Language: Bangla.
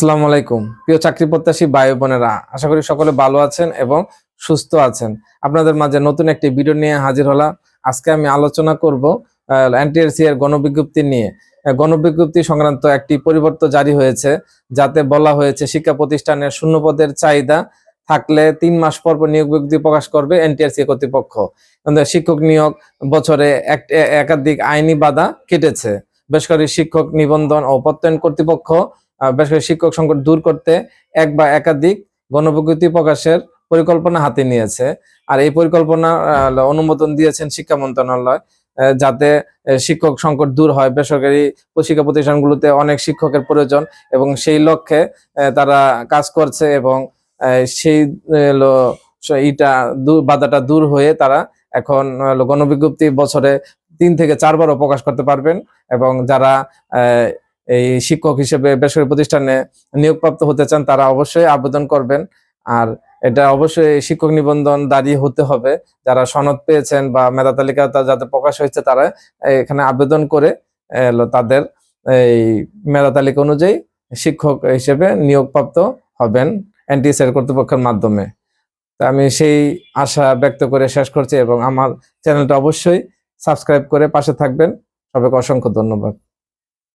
আসসালামু আলাইকুম প্রিয় চাকরি প্রত্যাশী ভাই বোনেরা, আশা করি সকলে ভালো আছেন এবং সুস্থ আছেন। আপনাদের মাঝে নতুন একটি ভিডিও নিয়ে হাজির হলাম। আজকে আমি আলোচনা করব এনটিআরসি এর গণবিজ্ঞপ্তি নিয়ে। গণবিজ্ঞপ্তি সংক্রান্ত একটি পরিবর্তন জারি হয়েছে, যাতে বলা হয়েছে শিক্ষা প্রতিষ্ঠানের শূন্য পদের চাহিদা থাকলে 3 মাস পর পর নিয়োগ বিজ্ঞপ্তি প্রকাশ করবে এনটিআরসি কর্তৃপক্ষ। শিক্ষক নিয়োগ বছরে একাধিক আইনি বাধা কেটেছে। বেসরকারি শিক্ষক নিবন্ধন ও প্রত্যয়ন কর্তৃপক্ষ বেসরকারি শিক্ষক সংকট দূর করতে এক বা একাধিক গণবিজ্ঞপ্তি প্রকাশের পরিকল্পনা হাতে নিয়েছে। আর এই পরিকল্পনা অনুমোদন দিয়েছেন শিক্ষা মন্ত্রণালয়, যাতে শিক্ষক সংকট দূর হয়। বেসরকারি শিক্ষা প্রতিষ্ঠানগুলোতে অনেক শিক্ষকের প্রয়োজন এবং সেই লক্ষ্যে তারা কাজ করছে এবং সেই বাধাটা দূর হয়ে তারা এখন গণবিজ্ঞপ্তি বছরে 3 থেকে 4 বারও প্রকাশ করতে পারবেন। এবং যারা এই শিক্ষক হিসেবে বেসরকারি প্রতিষ্ঠানে নিয়োগপ্রাপ্ত হতে চান তারা অবশ্যই আবেদন করবেন। আর এটা অবশ্যই শিক্ষক নিবন্ধন দাঁড়িয়ে হতে হবে। যারা সনদ পেয়েছেন বা মেধা তালিকা যাতে প্রকাশ হয়েছে তারা এখানে আবেদন করে তাদের এই মেধা তালিকা অনুযায়ী শিক্ষক হিসেবে নিয়োগপ্রাপ্ত হবেন এনটিএসসি এর কর্তৃপক্ষের মাধ্যমে। তা আমি সেই আশা ব্যক্ত করে শেষ করছি এবং আমার চ্যানেলটা অবশ্যই সাবস্ক্রাইব করে পাশে থাকবেন। সবাইকে অসংখ্য ধন্যবাদ।